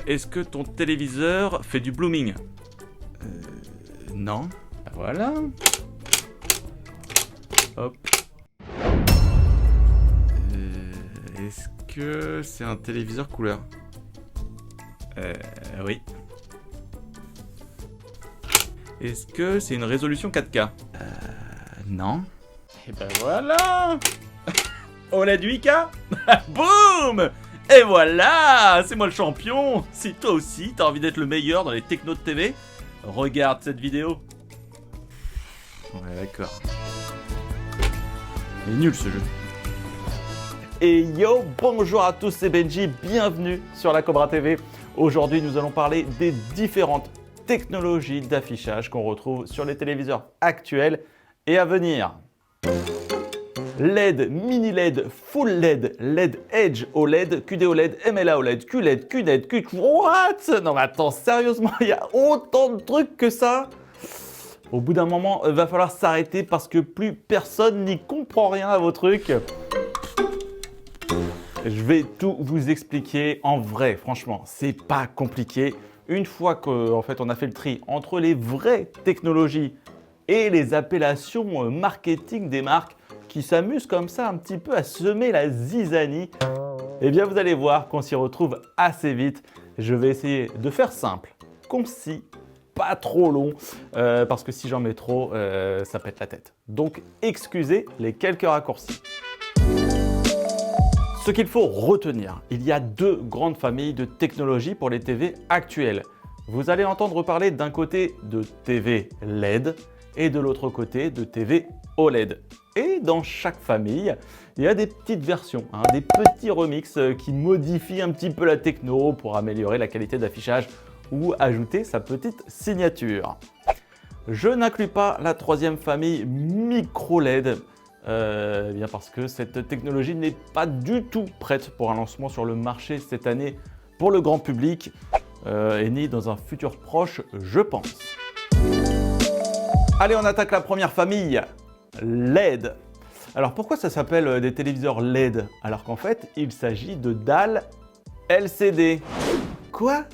est-ce que ton téléviseur fait du blooming? Non. Voilà. Hop. Est-ce que c'est un téléviseur couleur? Oui. Est-ce que c'est une résolution 4K? Non. Et ben voilà. OLED 8K. Boum. Et voilà, c'est moi le champion. Si toi aussi t'as envie d'être le meilleur dans les technos de TV, regarde cette vidéo. Ouais, d'accord. Il est nul ce jeu. Et yo, bonjour à tous, c'est Benji, bienvenue sur la Cobra TV. Aujourd'hui, nous allons parler des différentes technologies d'affichage qu'on retrouve sur les téléviseurs actuels et à venir. LED, mini LED, full LED, LED Edge OLED, QD OLED, MLA OLED, QLED, QNED, What? Non mais attends, sérieusement, il y a autant de trucs que ça? Au bout d'un moment, il va falloir s'arrêter parce que plus personne n'y comprend rien à vos trucs. Je vais tout vous expliquer en vrai, franchement, c'est pas compliqué. Une fois qu'en fait on a fait le tri entre les vraies technologies et les appellations marketing des marques qui s'amusent comme ça un petit peu à semer la zizanie, eh bien vous allez voir qu'on s'y retrouve assez vite. Je vais essayer de faire simple, concis, pas trop long, parce que si j'en mets trop, ça pète la tête. Donc excusez les quelques raccourcis. Ce qu'il faut retenir, il y a deux grandes familles de technologies pour les TV actuelles. Vous allez entendre parler d'un côté de TV LED et de l'autre côté de TV OLED. Et dans chaque famille, il y a des petites versions, des petits remixes qui modifient un petit peu la techno pour améliorer la qualité d'affichage ou ajouter sa petite signature. Je n'inclus pas la troisième famille micro LED. Bien parce que cette technologie n'est pas du tout prête pour un lancement sur le marché cette année pour le grand public et ni dans un futur proche, je pense. Allez, on attaque la première famille, LED. Alors pourquoi ça s'appelle des téléviseurs LED alors qu'en fait il s'agit de dalles LCD? Quoi?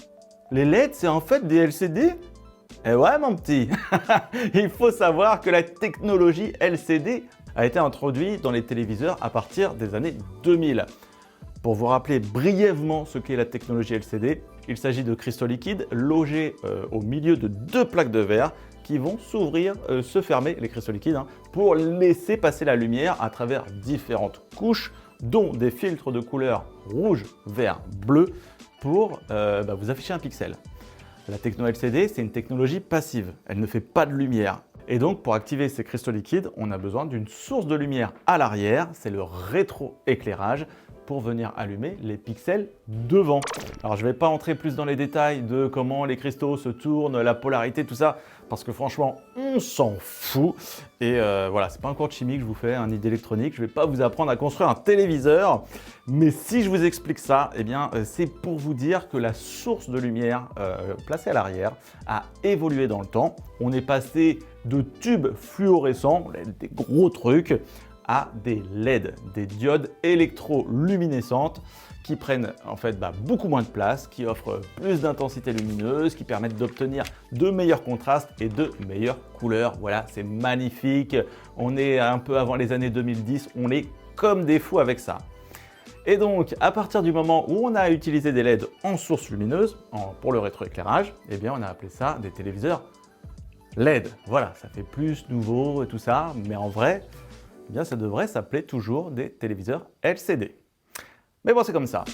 Les LED c'est en fait des LCD? Eh ouais mon petit. Il faut savoir que la technologie LCD a été introduit dans les téléviseurs à partir des années 2000. Pour vous rappeler brièvement ce qu'est la technologie LCD, il s'agit de cristaux liquides logés au milieu de deux plaques de verre qui vont s'ouvrir, se fermer, les cristaux liquides, pour laisser passer la lumière à travers différentes couches, dont des filtres de couleur rouge, vert, bleu, pour vous afficher un pixel. La techno LCD, c'est une technologie passive, elle ne fait pas de lumière. Et donc, pour activer ces cristaux liquides, on a besoin d'une source de lumière à l'arrière, c'est le rétroéclairage, pour venir allumer les pixels devant. Alors, je ne vais pas entrer plus dans les détails de comment les cristaux se tournent, la polarité, tout ça, parce que franchement, on s'en fout. Et voilà, c'est pas un cours de chimie que je vous fais, ni d'électronique. Je ne vais pas vous apprendre à construire un téléviseur. Mais si je vous explique ça, eh bien, c'est pour vous dire que la source de lumière placée à l'arrière a évolué dans le temps. On est passé de tubes fluorescents, des gros trucs, à des LED, des diodes électroluminescentes qui prennent en fait beaucoup moins de place, qui offrent plus d'intensité lumineuse, qui permettent d'obtenir de meilleurs contrastes et de meilleures couleurs. Voilà, c'est magnifique. On est un peu avant les années 2010, on est comme des fous avec ça. Et donc, à partir du moment où on a utilisé des LED en source lumineuse, pour le rétroéclairage, eh bien on a appelé ça des téléviseurs LED. Voilà, ça fait plus nouveau et tout ça, mais en vrai, eh bien, ça devrait s'appeler toujours des téléviseurs LCD. Mais bon, c'est comme ça.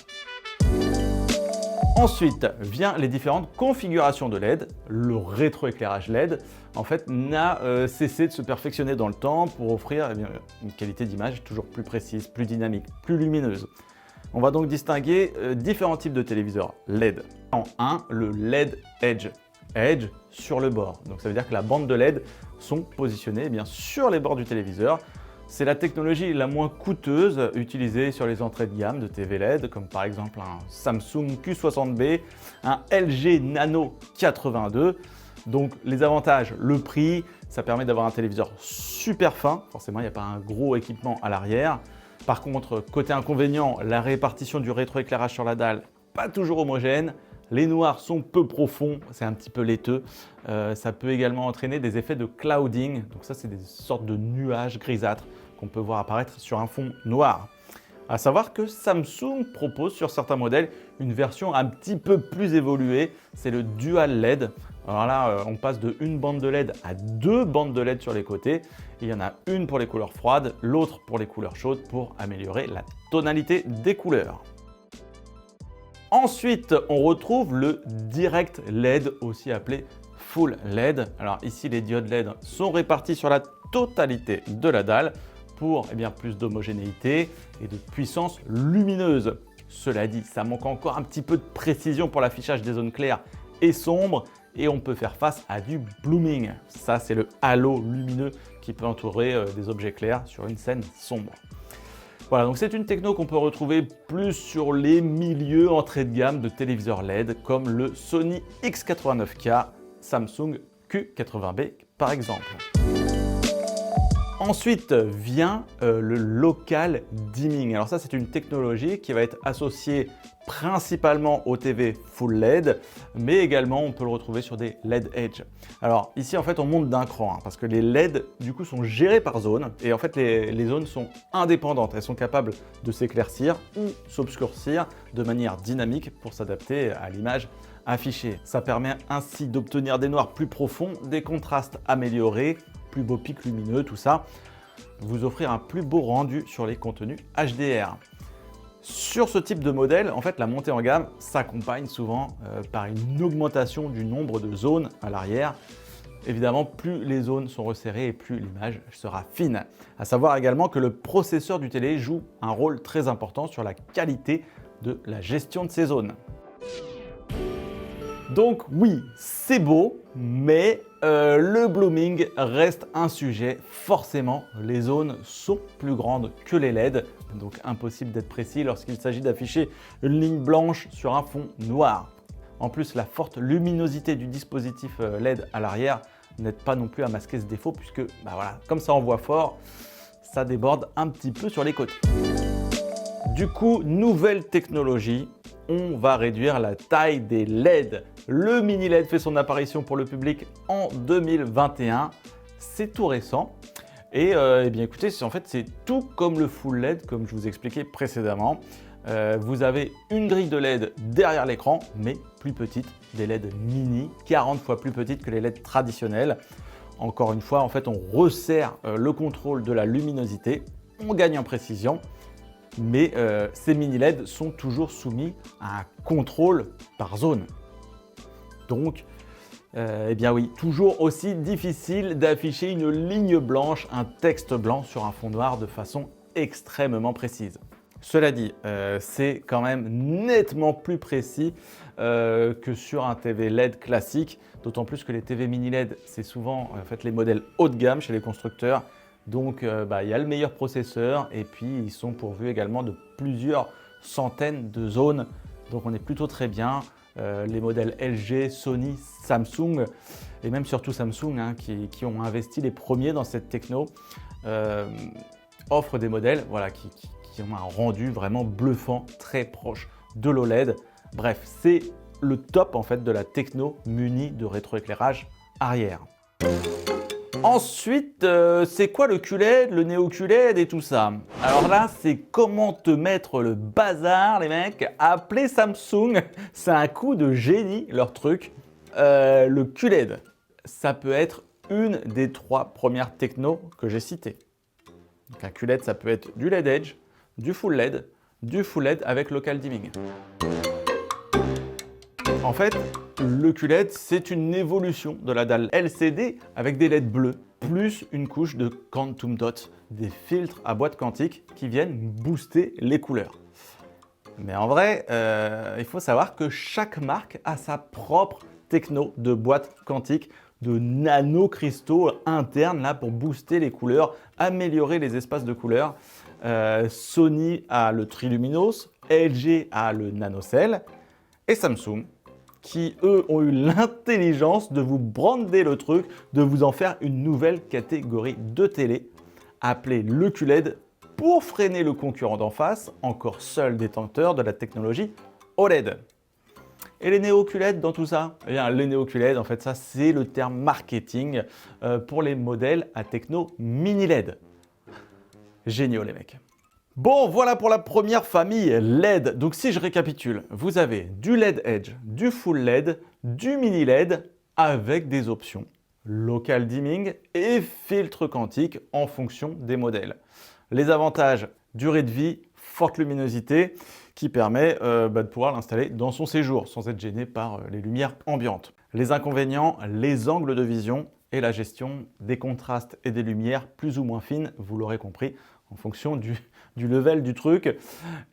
Ensuite, vient les différentes configurations de LED. Le rétroéclairage LED, en fait, n'a cessé de se perfectionner dans le temps pour offrir une qualité d'image toujours plus précise, plus dynamique, plus lumineuse. On va donc distinguer différents types de téléviseurs LED. En 1, le LED Edge. Edge sur le bord. Donc ça veut dire que la bande de LED sont positionnées sur les bords du téléviseur. C'est la technologie la moins coûteuse utilisée sur les entrées de gamme de TV LED, comme par exemple un Samsung Q60B, un LG Nano 82. Donc les avantages, le prix, ça permet d'avoir un téléviseur super fin, forcément il n'y a pas un gros équipement à l'arrière. Par contre, côté inconvénient, la répartition du rétroéclairage sur la dalle, pas toujours homogène. Les noirs sont peu profonds, c'est un petit peu laiteux. Ça peut également entraîner des effets de clouding. Donc ça, c'est des sortes de nuages grisâtres qu'on peut voir apparaître sur un fond noir. À savoir que Samsung propose sur certains modèles une version un petit peu plus évoluée, c'est le Dual LED. Alors là, on passe de une bande de LED à deux bandes de LED sur les côtés. Il y en a une pour les couleurs froides, l'autre pour les couleurs chaudes pour améliorer la tonalité des couleurs. Ensuite, on retrouve le Direct LED, aussi appelé Full LED. Alors ici, les diodes LED sont réparties sur la totalité de la dalle pour plus d'homogénéité et de puissance lumineuse. Cela dit, ça manque encore un petit peu de précision pour l'affichage des zones claires et sombres et on peut faire face à du blooming. Ça, c'est le halo lumineux qui peut entourer des objets clairs sur une scène sombre. Voilà, donc c'est une techno qu'on peut retrouver plus sur les milieux entrée de gamme de téléviseurs LED comme le Sony X89K, Samsung Q80B par exemple. Ensuite vient le local dimming. Alors ça, c'est une technologie qui va être associée principalement aux TV Full LED, mais également on peut le retrouver sur des LED Edge. Alors ici, en fait, on monte d'un cran parce que les LED du coup sont gérés par zone et en fait les zones sont indépendantes. Elles sont capables de s'éclaircir ou s'obscurcir de manière dynamique pour s'adapter à l'image affichée. Ça permet ainsi d'obtenir des noirs plus profonds, des contrastes améliorés, plus beaux pics lumineux, tout ça, vous offrir un plus beau rendu sur les contenus HDR. Sur ce type de modèle, en fait, la montée en gamme s'accompagne souvent par une augmentation du nombre de zones à l'arrière. Évidemment, plus les zones sont resserrées et plus l'image sera fine. À savoir également que le processeur du télé joue un rôle très important sur la qualité de la gestion de ces zones. Donc oui, c'est beau, mais le blooming reste un sujet. Forcément, les zones sont plus grandes que les LED, donc impossible d'être précis lorsqu'il s'agit d'afficher une ligne blanche sur un fond noir. En plus, la forte luminosité du dispositif LED à l'arrière n'aide pas non plus à masquer ce défaut puisque, comme ça envoie fort, ça déborde un petit peu sur les côtés. Du coup, nouvelle technologie, on va réduire la taille des LED. Le mini LED fait son apparition pour le public en 2021. C'est tout récent. Et écoutez, en fait, c'est tout comme le Full LED, comme je vous expliquais précédemment. Vous avez une grille de LED derrière l'écran, mais plus petite, des LED mini, 40 fois plus petites que les LED traditionnels. Encore une fois, en fait, on resserre le contrôle de la luminosité, on gagne en précision. Mais ces mini LED sont toujours soumis à un contrôle par zone. Donc, oui, toujours aussi difficile d'afficher une ligne blanche, un texte blanc sur un fond noir de façon extrêmement précise. Cela dit, c'est quand même nettement plus précis que sur un TV LED classique, d'autant plus que les TV mini LED, c'est souvent en fait, les modèles haut de gamme chez les constructeurs. Donc il y a le meilleur processeur et puis ils sont pourvus également de plusieurs centaines de zones. Donc on est plutôt très bien. Les modèles LG, Sony, Samsung et même surtout Samsung qui ont investi les premiers dans cette techno offrent des modèles qui ont un rendu vraiment bluffant, très proche de l'OLED. Bref, c'est le top en fait de la techno munie de rétroéclairage arrière. Ensuite, c'est quoi le QLED, le Neo QLED et tout ça? Alors là, c'est comment te mettre le bazar, les mecs. Appelez Samsung, c'est un coup de génie, leur truc. Le QLED, ça peut être une des trois premières technos que j'ai citées. Donc un QLED, ça peut être du LED Edge, du Full LED avec Local Dimming. En fait, le QLED, c'est une évolution de la dalle LCD avec des LED bleus, plus une couche de Quantum Dot, des filtres à boîte quantique qui viennent booster les couleurs. Mais en vrai, il faut savoir que chaque marque a sa propre techno de boîte quantique, de nanocristaux internes là, pour booster les couleurs, améliorer les espaces de couleurs. Sony a le Triluminos, LG a le NanoCell et Samsung qui, eux, ont eu l'intelligence de vous brander le truc, de vous en faire une nouvelle catégorie de télé, appelée le QLED, pour freiner le concurrent d'en face, encore seul détenteur de la technologie OLED. Et les néo-QLED dans tout ça? Eh bien, les néo-QLED, en fait, ça, c'est le terme marketing pour les modèles à techno mini LED. Géniaux, les mecs. Bon, voilà pour la première famille LED. Donc, si je récapitule, vous avez du LED Edge, du Full LED, du Mini LED avec des options local dimming et filtre quantique en fonction des modèles. Les avantages, durée de vie, forte luminosité qui permet de pouvoir l'installer dans son séjour sans être gêné par les lumières ambiantes. Les inconvénients, les angles de vision et la gestion des contrastes et des lumières plus ou moins fines, vous l'aurez compris, en fonction du level du truc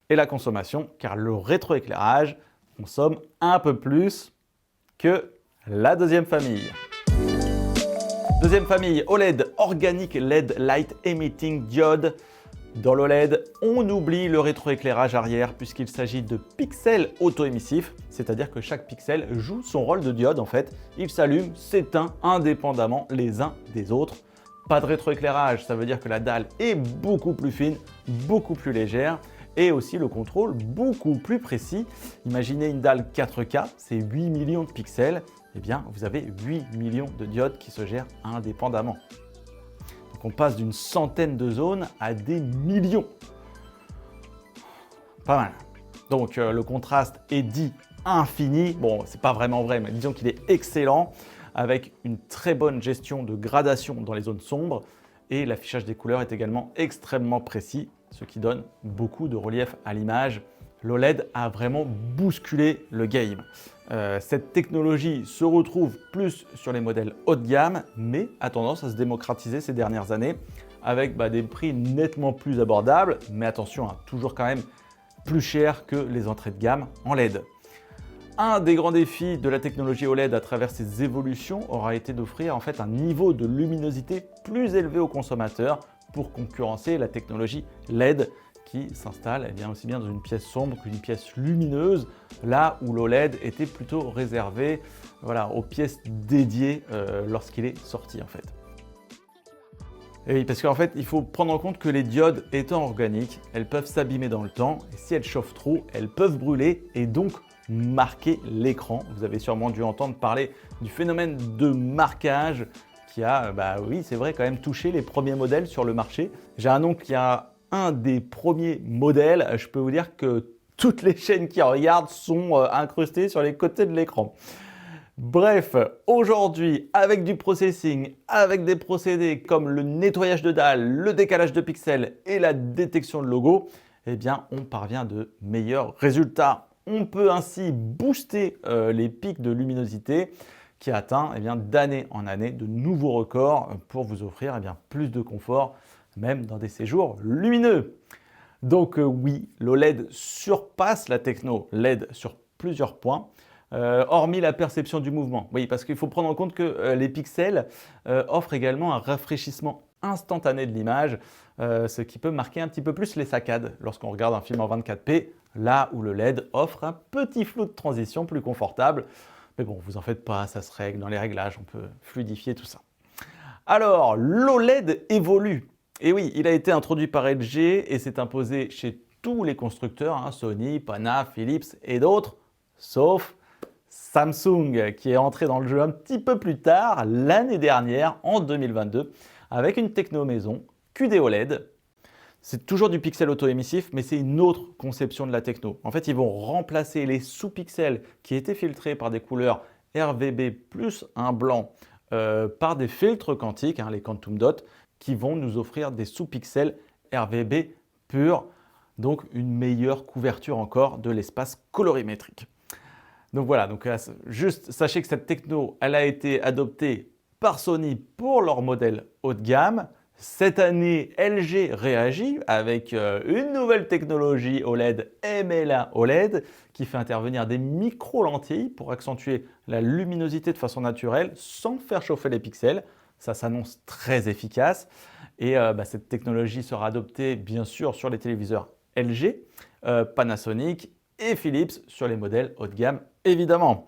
et la consommation, car le rétroéclairage consomme un peu plus que la deuxième famille. Deuxième famille, OLED, Organic LED Light Emitting Diode. Dans l'OLED, on oublie le rétroéclairage arrière puisqu'il s'agit de pixels auto-émissifs, c'est-à-dire que chaque pixel joue son rôle de diode en fait. Il s'allume, s'éteint indépendamment les uns des autres. Pas de rétroéclairage, ça veut dire que la dalle est beaucoup plus fine, beaucoup plus légère et aussi le contrôle beaucoup plus précis. Imaginez une dalle 4K, c'est 8 millions de pixels, eh bien vous avez 8 millions de diodes qui se gèrent indépendamment. Donc on passe d'une centaine de zones à des millions. Pas mal. Donc le contraste est dit infini. Bon, c'est pas vraiment vrai, mais disons qu'il est excellent avec une très bonne gestion de gradation dans les zones sombres et l'affichage des couleurs est également extrêmement précis, ce qui donne beaucoup de relief à l'image. L'OLED a vraiment bousculé le game. Cette technologie se retrouve plus sur les modèles haut de gamme, mais a tendance à se démocratiser ces dernières années avec des prix nettement plus abordables, mais attention, toujours quand même plus cher que les entrées de gamme en LED. Un des grands défis de la technologie OLED à travers ses évolutions aura été d'offrir en fait un niveau de luminosité plus élevé aux consommateurs pour concurrencer la technologie LED qui s'installe aussi bien dans une pièce sombre qu'une pièce lumineuse, là où l'OLED était plutôt réservé aux pièces dédiées lorsqu'il est sorti en fait. Et oui, parce qu'en fait, il faut prendre en compte que les diodes étant organiques, elles peuvent s'abîmer dans le temps et si elles chauffent trop, elles peuvent brûler et donc marquer l'écran. Vous avez sûrement dû entendre parler du phénomène de marquage qui a, oui, c'est vrai, quand même touché les premiers modèles sur le marché. J'ai un oncle qui a un des premiers modèles. Je peux vous dire que toutes les chaînes qui regardent sont incrustées sur les côtés de l'écran. Bref, aujourd'hui, avec du processing, avec des procédés comme le nettoyage de dalles, le décalage de pixels et la détection de logos, eh bien, on parvient de meilleurs résultats. On peut ainsi booster les pics de luminosité qui atteint d'année en année de nouveaux records pour vous offrir plus de confort, même dans des séjours lumineux. Donc oui, l'OLED surpasse la techno LED sur plusieurs points, hormis la perception du mouvement. Oui, parce qu'il faut prendre en compte que les pixels offrent également un rafraîchissement instantané de l'image, ce qui peut marquer un petit peu plus les saccades lorsqu'on regarde un film en 24p, là où le LED offre un petit flou de transition plus confortable. Mais bon, vous en faites pas, ça se règle dans les réglages, on peut fluidifier tout ça. Alors, l'OLED évolue. Et oui, il a été introduit par LG et s'est imposé chez tous les constructeurs, Sony, Pana, Philips et d'autres, sauf Samsung qui est entré dans le jeu un petit peu plus tard, l'année dernière, en 2022, avec une techno maison QD-OLED. C'est toujours du pixel auto-émissif, mais c'est une autre conception de la techno. En fait, ils vont remplacer les sous-pixels qui étaient filtrés par des couleurs RVB plus un blanc par des filtres quantiques, les Quantum Dot, qui vont nous offrir des sous-pixels RVB purs, donc une meilleure couverture encore de l'espace colorimétrique. Donc voilà, juste sachez que cette techno, elle a été adoptée par Sony pour leur modèle haut de gamme. Cette année, LG réagit avec une nouvelle technologie OLED, MLA OLED, qui fait intervenir des micro-lentilles pour accentuer la luminosité de façon naturelle sans faire chauffer les pixels. Ça s'annonce très efficace et cette technologie sera adoptée bien sûr sur les téléviseurs LG, Panasonic et Philips sur les modèles haut de gamme évidemment.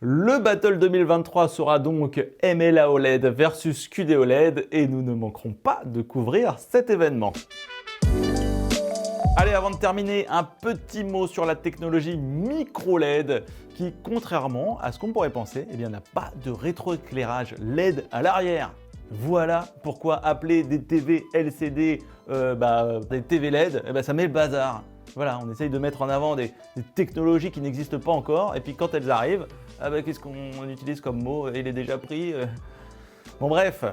Le Battle 2023 sera donc MLA OLED versus QD OLED et nous ne manquerons pas de couvrir cet événement. Allez, avant de terminer, un petit mot sur la technologie micro-LED qui, contrairement à ce qu'on pourrait penser, eh bien, n'a pas de rétroéclairage LED à l'arrière. Voilà pourquoi appeler des TV LCD des TV LED, ça met le bazar. Voilà, on essaye de mettre en avant des technologies qui n'existent pas encore, et puis quand elles arrivent, qu'est-ce qu'on utilise comme mot? Il est déjà pris. Bon bref,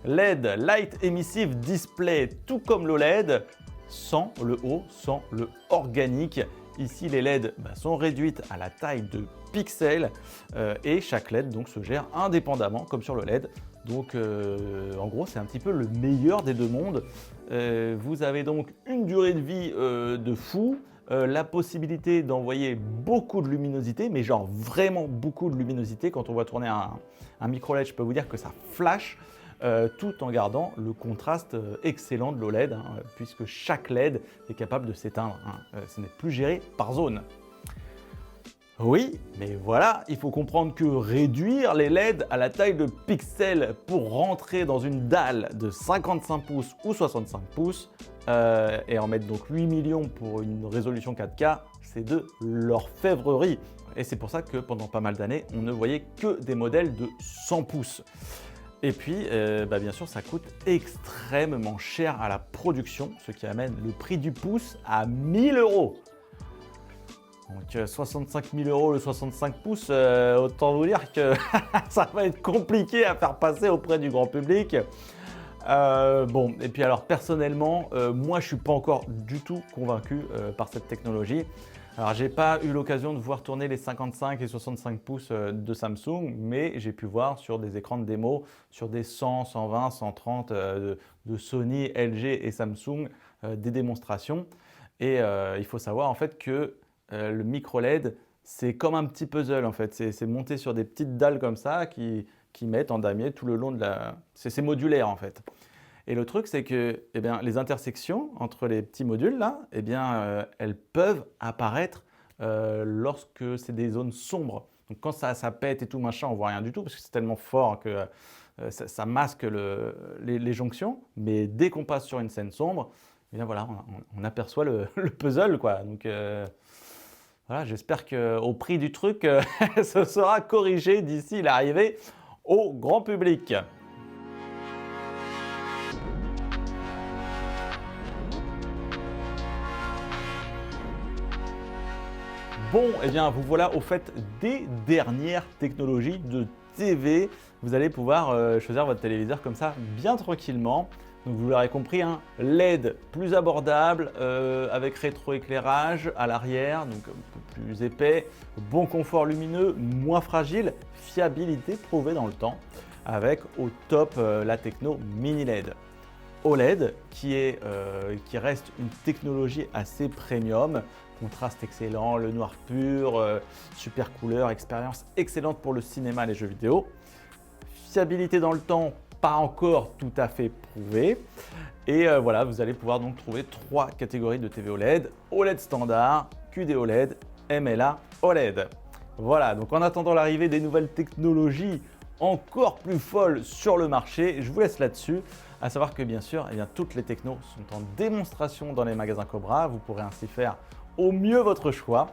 LED, Light Emissive Display, tout comme l'OLED, sans le O, sans le organique. Ici, les LED sont réduites à la taille de pixels et chaque LED donc, se gère indépendamment, comme sur le LED. Donc, en gros, c'est un petit peu le meilleur des deux mondes. Vous avez donc une durée de vie de fou, la possibilité d'envoyer beaucoup de luminosité, mais genre vraiment beaucoup de luminosité. Quand on va tourner un micro LED, je peux vous dire que ça flash. Tout en gardant le contraste excellent de l'OLED, puisque chaque LED est capable de s'éteindre. Ce n'est plus géré par zone. Oui, mais voilà, il faut comprendre que réduire les LED à la taille de pixels pour rentrer dans une dalle de 55 pouces ou 65 pouces et en mettre donc 8 millions pour une résolution 4K, c'est de l'orfèvrerie. Et c'est pour ça que pendant pas mal d'années, on ne voyait que des modèles de 100 pouces. Et puis, bien sûr, ça coûte extrêmement cher à la production, ce qui amène le prix du pouce à 1000 €. Donc 65 000 € le 65 pouces, autant vous dire que ça va être compliqué à faire passer auprès du grand public. Et puis alors personnellement, moi je suis pas encore du tout convaincu par cette technologie. Alors j'ai pas eu l'occasion de voir tourner les 55 et 65 pouces de Samsung, mais j'ai pu voir sur des écrans de démo, sur des 100, 120, 130 de Sony, LG et Samsung, des démonstrations. Et il faut savoir en fait que le micro LED, c'est comme un petit puzzle en fait. C'est monté sur des petites dalles comme ça qui mettent en damier tout le long de la... C'est modulaire en fait. Et le truc, c'est que les intersections entre les petits modules là, elles peuvent apparaître lorsque c'est des zones sombres. Donc quand ça pète et tout machin, on voit rien du tout parce que c'est tellement fort que ça masque les jonctions. Mais dès qu'on passe sur une scène sombre, voilà, on aperçoit le puzzle quoi. Donc voilà, j'espère qu'au prix du truc, ce sera corrigé d'ici l'arrivée au grand public. Bon, vous voilà au fait des dernières technologies de TV. Vous allez pouvoir choisir votre téléviseur comme ça, bien tranquillement. Donc vous l'aurez compris, LED plus abordable, avec rétroéclairage à l'arrière, donc un peu plus épais, bon confort lumineux, moins fragile, fiabilité prouvée dans le temps, avec au top la techno mini LED. OLED qui reste une technologie assez premium, contraste excellent, le noir pur, super couleur, expérience excellente pour le cinéma et les jeux vidéo. Fiabilité dans le temps, pas encore tout à fait prouvée. Et voilà, vous allez pouvoir donc trouver 3 catégories de TV OLED, OLED standard, QD OLED, MLA OLED. Voilà, donc en attendant l'arrivée des nouvelles technologies encore plus folles sur le marché, je vous laisse là-dessus. À savoir que bien sûr, toutes les technos sont en démonstration dans les magasins Cobra. Vous pourrez ainsi faire au mieux votre choix.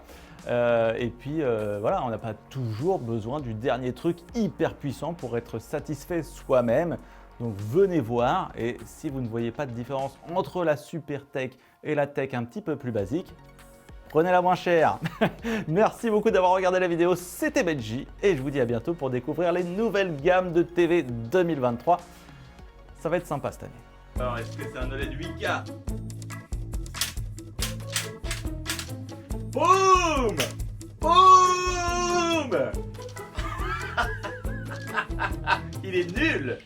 Et puis voilà, on n'a pas toujours besoin du dernier truc hyper puissant pour être satisfait soi-même. Donc venez voir, et si vous ne voyez pas de différence entre la super tech et la tech un petit peu plus basique, prenez la moins chère. Merci beaucoup d'avoir regardé la vidéo, c'était Benji et je vous dis à bientôt pour découvrir les nouvelles gammes de TV 2023. Ça va être sympa cette année. Alors, est-ce que c'est un OLED 8K? Boum! Boum! Il est nul!